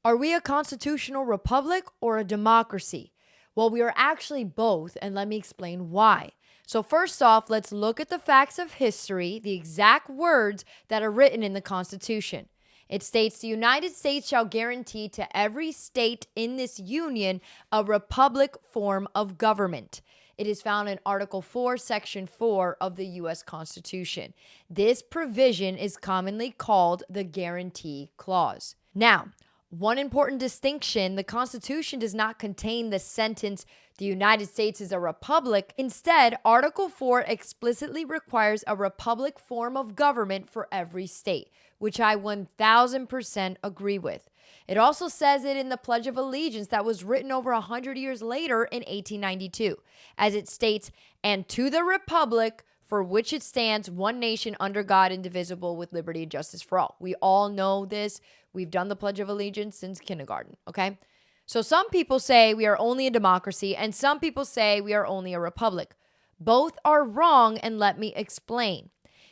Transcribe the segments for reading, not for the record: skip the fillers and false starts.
Are we a constitutional republic or a democracy? Well, we are actually both, and let me explain why. So, first off, let's look at the facts of history, the exact words that are written in the Constitution. It states the United States shall guarantee to every state in this union a republic form of government. It is found in Article 4, Section 4 of the U.S. Constitution. This provision is commonly called the Guarantee Clause. Now, one important distinction: the Constitution does not contain the sentence, the United States is a republic. Instead, Article 4 explicitly requires a republic form of government for every state, which I 1000% agree with. It also says it in the Pledge of Allegiance that was written over 100 years later in 1892, as it states, "And to the republic for which it stands, one nation under God, indivisible, with liberty and justice for all." We all know this. We've done the Pledge of Allegiance since kindergarten, okay? So some people say we are only a democracy, and some people say we are only a republic. Both are wrong, and let me explain.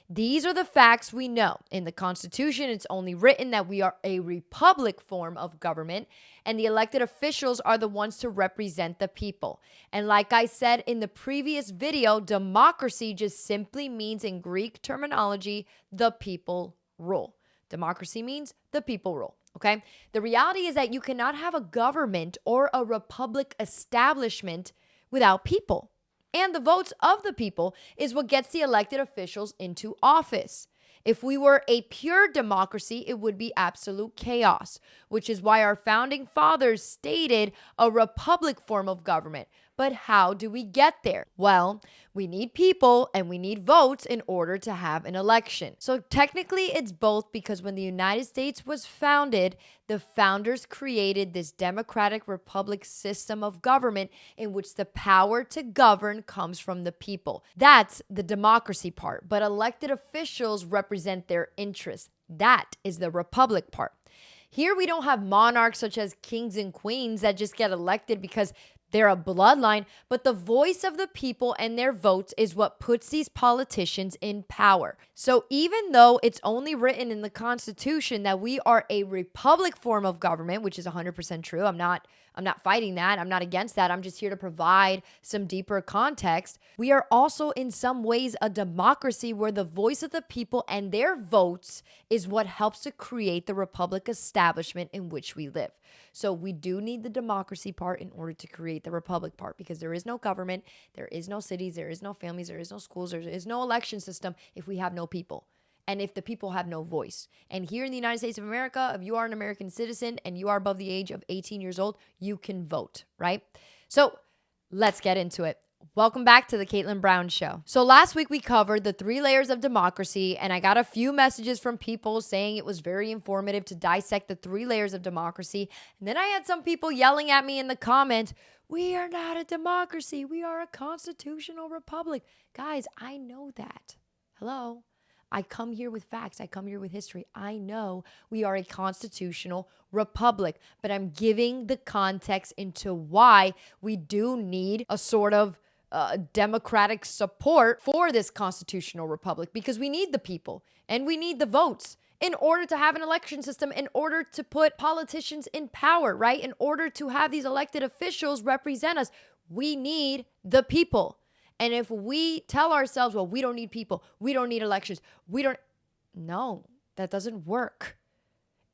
These are the facts we know. In the Constitution, it's only written that we are a republic form of government, and the elected officials are the ones to represent the people. And like I said in the previous video, democracy just simply means, in Greek terminology, the people rule. Democracy means the people rule, okay? The reality is that you cannot have a government or a republic establishment without people. And the votes of the people is what gets the elected officials into office. If we were a pure democracy, it would be absolute chaos, which is why our founding fathers stated a republic form of government. But how do we get there? Well, we need people and we need votes in order to have an election. So technically it's both, because when the United States was founded, the founders created this democratic republic system of government in which the power to govern comes from the people. That's the democracy part, but elected officials represent their interests. That is the republic part. Here we don't have monarchs such as kings and queens that just get elected because they're a bloodline, but the voice of the people and their votes is what puts these politicians in power. So even though it's only written in the Constitution that we are a republic form of government, which is 100% true, I'm not fighting that. I'm not against that. I'm just here to provide some deeper context. We are also in some ways a democracy where the voice of the people and their votes is what helps to create the republic establishment in which we live. So we do need the democracy part in order to create the republic part, because there is no government, there is no cities, there is no families, there is no schools, there is no election system if we have no people. And if the people have no voice. And here in the United States of America, if you are an American citizen and you are above the age of 18 years old, you can vote, right? So let's get into it. Welcome back to the Kaitlin Brown Show. So last week we covered the 3 layers of democracy, and I got a few messages from people saying it was very informative to dissect the 3 layers of democracy. And then I had some people yelling at me in the comments, "We are not a democracy. We are a constitutional republic." Guys, I know that. Hello? I come here with facts. I come here with history. I know we are a constitutional republic, but I'm giving the context into why we do need a sort of democratic support for this constitutional republic, because we need the people and we need the votes in order to have an election system, in order to put politicians in power, right? In order to have these elected officials represent us, we need the people. And if we tell ourselves, well, we don't need people, we don't need elections, no, that doesn't work.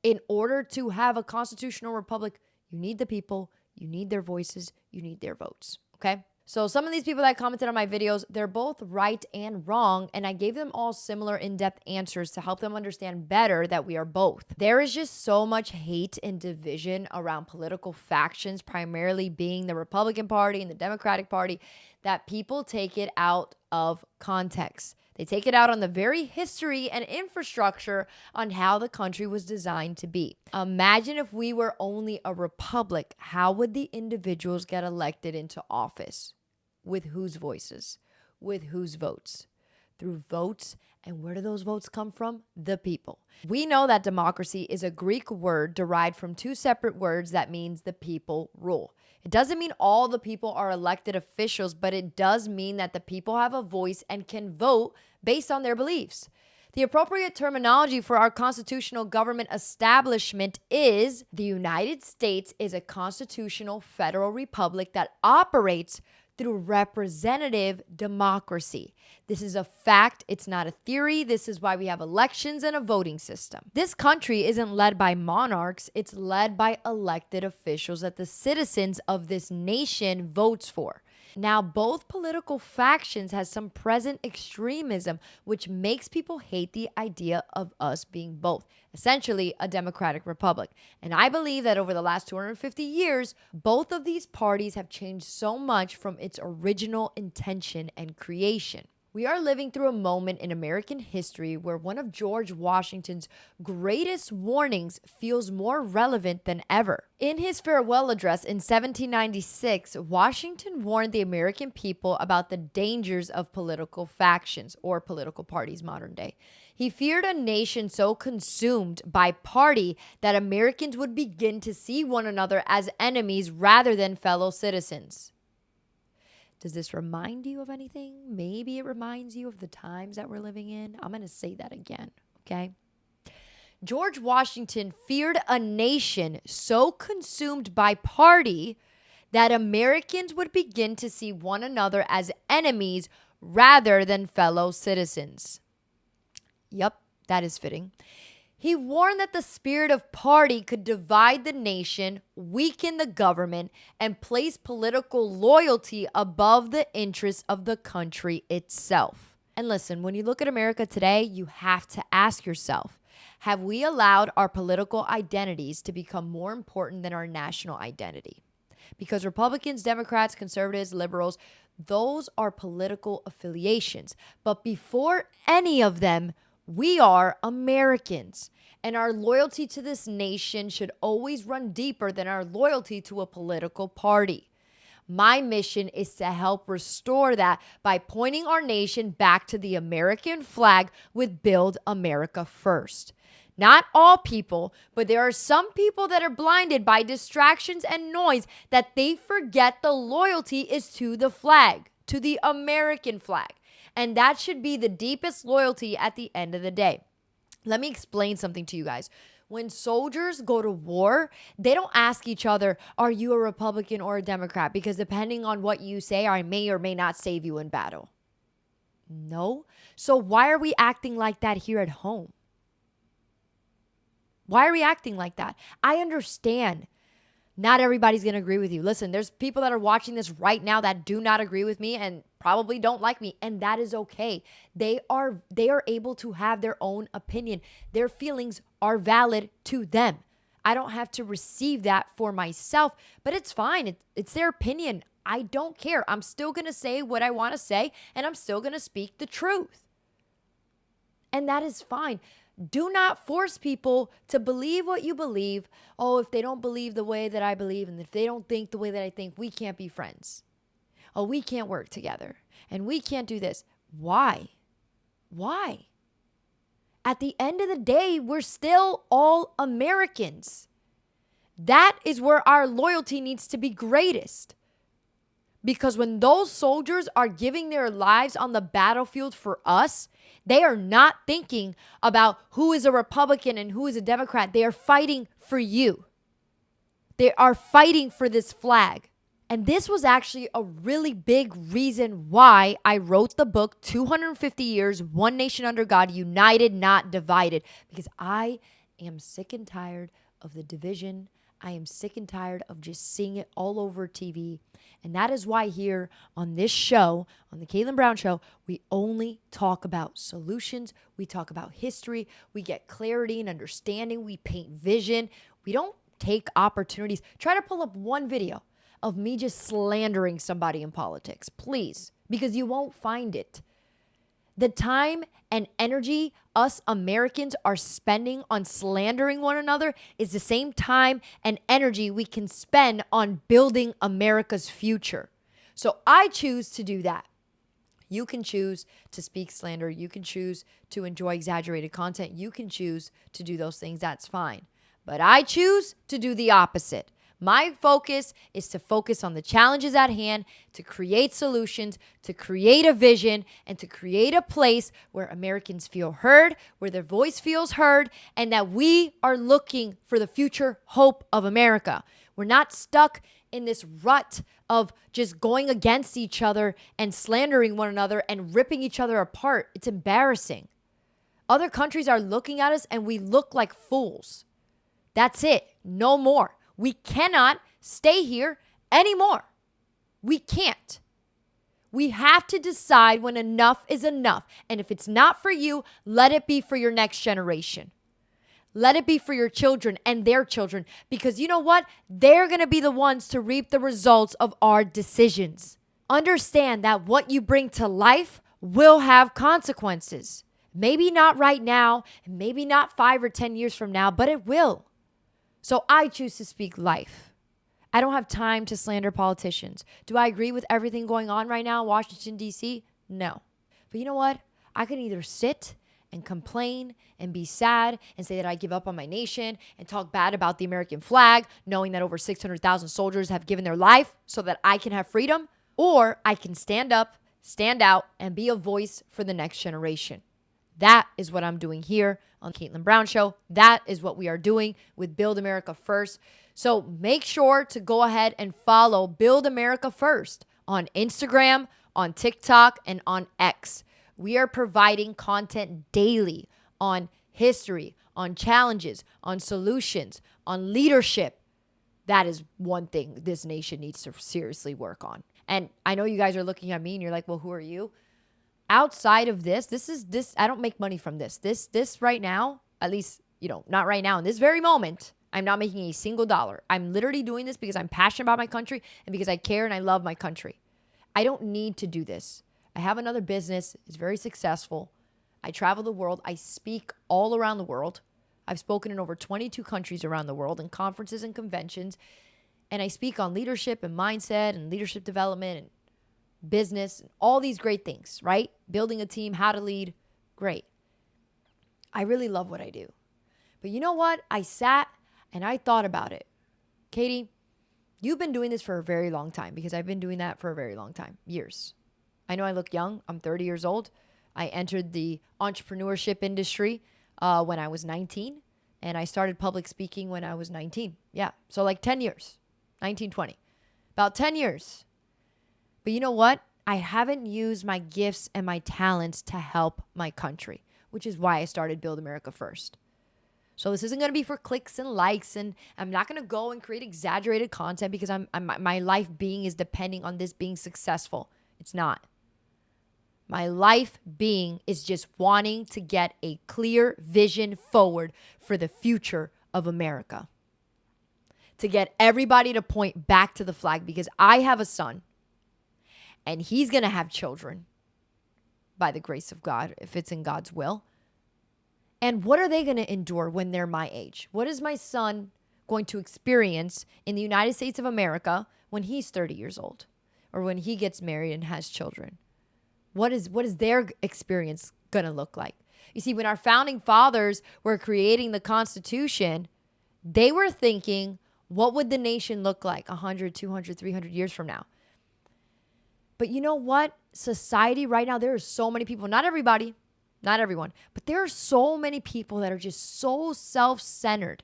In order to have a constitutional republic, you need the people, you need their voices, you need their votes, okay? So some of these people that commented on my videos, they're both right and wrong, and I gave them all similar in-depth answers to help them understand better that we are both. There is just so much hate and division around political factions, primarily being the Republican Party and the Democratic Party, that people take it out of context. They take it out on the very history and infrastructure on how the country was designed to be. Imagine if we were only a republic, how would the individuals get elected into office? With whose voices? With whose votes? Through votes. And where do those votes come from? The people. We know that democracy is a Greek word derived from 2 separate words that means the people rule. It doesn't mean all the people are elected officials, but it does mean that the people have a voice and can vote based on their beliefs. The appropriate terminology for our constitutional government establishment is the United States is a constitutional federal republic that operates through representative democracy. This is a fact. It's not a theory. This is why we have elections and a voting system. This country isn't led by monarchs. It's led by elected officials that the citizens of this nation votes for. Now, both political factions has some present extremism, which makes people hate the idea of us being both, essentially a democratic republic. And I believe that over the last 250 years, both of these parties have changed so much from its original intention and creation. We are living through a moment in American history where one of George Washington's greatest warnings feels more relevant than ever. In his farewell address in 1796, Washington warned the American people about the dangers of political factions, or political parties modern day. He feared a nation so consumed by party that Americans would begin to see one another as enemies rather than fellow citizens. Does this remind you of anything? Maybe it reminds you of the times that we're living in. I'm going to say that again, okay? George Washington feared a nation so consumed by party that Americans would begin to see one another as enemies rather than fellow citizens. Yep, that is fitting. He warned that the spirit of party could divide the nation, weaken the government, and place political loyalty above the interests of the country itself. And listen, when you look at America today, you have to ask yourself, have we allowed our political identities to become more important than our national identity? Because Republicans, Democrats, conservatives, liberals, those are political affiliations. But before any of them, we are Americans, and our loyalty to this nation should always run deeper than our loyalty to a political party. My mission is to help restore that by pointing our nation back to the American flag with Build America First. Not all people, but there are some people that are blinded by distractions and noise that they forget the loyalty is to the flag, to the American flag. And that should be the deepest loyalty at the end of the day. Let me explain something to you guys. When soldiers go to war, they don't ask each other, are you a Republican or a Democrat? Because depending on what you say, I may or may not save you in battle. No. So why are we acting like that here at home? Why are we acting like that? I understand. Not everybody's going to agree with you. Listen, there's people that are watching this right now that do not agree with me and probably don't like me, and that is okay. They are able to have their own opinion. Their feelings are valid to them. I don't have to receive that for myself, but it's fine. It's their opinion. I don't care. I'm still going to say what I want to say, and I'm still going to speak the truth. And that is fine. Do not force people to believe what you believe. Oh, if they don't believe the way that I believe, and if they don't think the way that I think, we can't be friends. Oh, we can't work together, and we can't do this. Why? Why? At the end of the day, we're still all Americans. That is where our loyalty needs to be greatest. Because when those soldiers are giving their lives on the battlefield for us, they are not thinking about who is a Republican and who is a Democrat. They are fighting for you. They are fighting for this flag. And this was actually a really big reason why I wrote the book, 250 Years, One Nation Under God, United, Not Divided. Because I am sick and tired of the division. I am sick and tired of just seeing it all over TV. And that is why here on this show, on the Kaitlin Brown Show, we only talk about solutions. We talk about history. We get clarity and understanding. We paint vision. We don't take opportunities. Try to pull up one video of me just slandering somebody in politics, please, because you won't find it. The time and energy us Americans are spending on slandering one another is the same time and energy we can spend on building America's future. So I choose to do that. You can choose to speak slander. You can choose to enjoy exaggerated content. You can choose to do those things. That's fine. But I choose to do the opposite. My focus is to focus on the challenges at hand, to create solutions, to create a vision, and to create a place where Americans feel heard, where their voice feels heard, and that we are looking for the future hope of America. We're not stuck in this rut of just going against each other and slandering one another and ripping each other apart. It's embarrassing. Other countries are looking at us and we look like fools. That's it. No more. We cannot stay here anymore. We can't. We have to decide when enough is enough. And if it's not for you, let it be for your next generation. Let it be for your children and their children. Because you know what? They're going to be the ones to reap the results of our decisions. Understand that what you bring to life will have consequences. Maybe not right now, and maybe not 5 or 10 years from now, but it will. So I choose to speak life. I don't have time to slander politicians. Do I agree with everything going on right now in Washington, D.C.? No. But you know what? I can either sit and complain and be sad and say that I give up on my nation and talk bad about the American flag, knowing that over 600,000 soldiers have given their life so that I can have freedom. Or I can stand up, stand out, and be a voice for the next generation. That is what I'm doing here on the Kaitlin Brown Show. That is what we are doing with Build America First. So make sure to go ahead and follow Build America First on Instagram, on TikTok, and on X. We are providing content daily on history, on challenges, on solutions, on leadership. That is one thing this nation needs to seriously work on. And I know you guys are looking at me and you're like, well, who are you? Outside of this, I don't make money from this. This right now, at least, not right now in this very moment, I'm not making a single dollar. I'm literally doing this because I'm passionate about my country and because I care and I love my country. I don't need to do this. I have another business. It's very successful. I travel the world. I speak all around the world. I've spoken in over 22 countries around the world in conferences and conventions. And I speak on leadership and mindset and leadership development and business, all these great things, right? Building a team, how to lead, great. I really love what I do. But you know what? I sat and I thought about it. Katie, you've been doing this for a very long time because I've been doing that for a very long time, years. I know I look young. I'm 30 years old. I entered the entrepreneurship industry when I was 19, and I started public speaking when I was 19. Yeah, so like 10 years, 19, 20, about 10 years. But you know what? I haven't used my gifts and my talents to help my country, which is why I started Build America First. So this isn't going to be for clicks and likes, and I'm not going to go and create exaggerated content because my life being is depending on this being successful. It's not. My life being is just wanting to get a clear vision forward for the future of America. To get everybody to point back to the flag because I have a son. And he's going to have children by the grace of God, if it's in God's will. And what are they going to endure when they're my age? What is my son going to experience in the United States of America when he's 30 years old? Or when he gets married and has children? What is their experience going to look like? You see, when our founding fathers were creating the Constitution, they were thinking, what would the nation look like 100, 200, 300 years from now? But you know what? Society right now, there are so many people, not everybody, not everyone, but there are so many people that are just so self-centered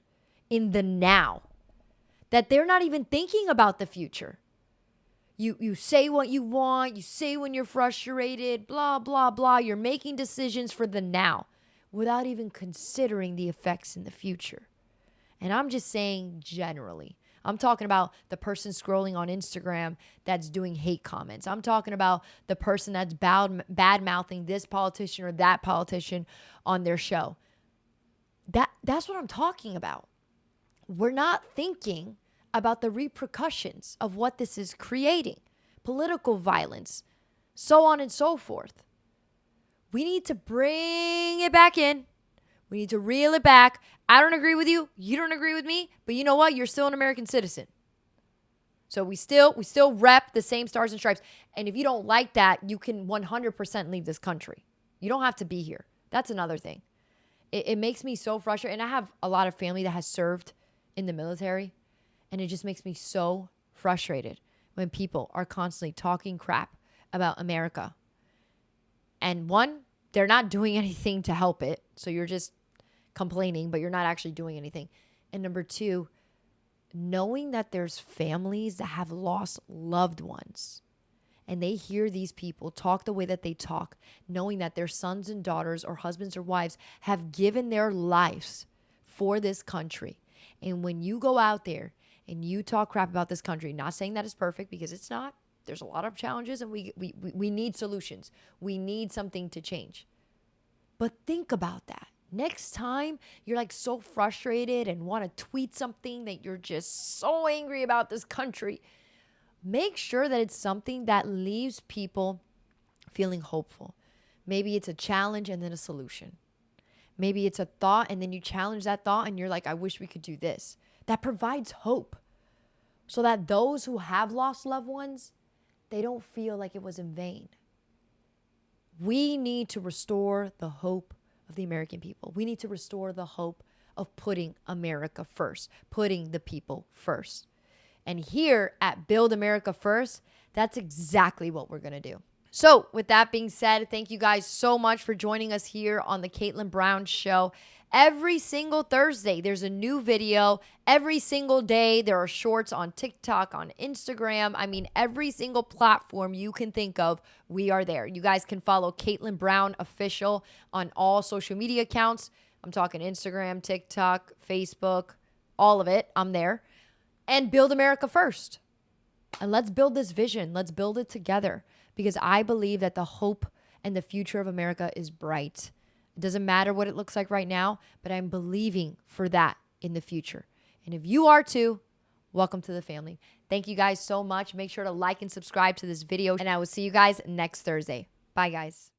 in the now that they're not even thinking about the future. You say what you want, you say when you're frustrated, blah, blah, blah. You're making decisions for the now without even considering the effects in the future. And I'm just saying generally. I'm talking about the person scrolling on Instagram that's doing hate comments. I'm talking about the person that's bad-mouthing this politician or that politician on their show. That's what I'm talking about. We're not thinking about the repercussions of what this is creating. Political violence, so on and so forth. We need to bring it back in. We need to reel it back. I don't agree with you. You don't agree with me. But you know what? You're still an American citizen. So we still rep the same stars and stripes. And if you don't like that, you can 100% leave this country. You don't have to be here. That's another thing. It makes me so frustrated. And I have a lot of family that has served in the military. And it just makes me so frustrated when people are constantly talking crap about America. And one, they're not doing anything to help it. So you're just complaining, but you're not actually doing anything. And number two, knowing that there's families that have lost loved ones and they hear these people talk the way that they talk, knowing that their sons and daughters or husbands or wives have given their lives for this country. And when you go out there and you talk crap about this country, not saying that it's perfect because it's not. There's a lot of challenges and we need solutions. We need something to change. But think about that. Next time you're like so frustrated and want to tweet something that you're just so angry about this country, make sure that it's something that leaves people feeling hopeful. Maybe it's a challenge and then a solution. Maybe it's a thought and then you challenge that thought and you're like, I wish we could do this. That provides hope so that those who have lost loved ones, they don't feel like it was in vain. We need to restore the hope of the American people. We need to restore the hope of putting America first, putting the people first. And here at Build America First, that's exactly what we're going to do. So with that being said, thank you guys so much for joining us here on the Kaitlin Brown Show. Every single Thursday, there's a new video. Every single day, there are shorts on TikTok, on Instagram. I mean, every single platform you can think of, we are there. You guys can follow Kaitlin Brown Official on all social media accounts. I'm talking Instagram, TikTok, Facebook, all of it. I'm there. And Build America First. And let's build this vision. Let's build it together because I believe that the hope and the future of America is bright. It doesn't matter what it looks like right now, but I'm believing for that in the future. And if you are too, welcome to the family. Thank you guys so much. Make sure to like and subscribe to this video, and I will see you guys next Thursday. Bye, guys.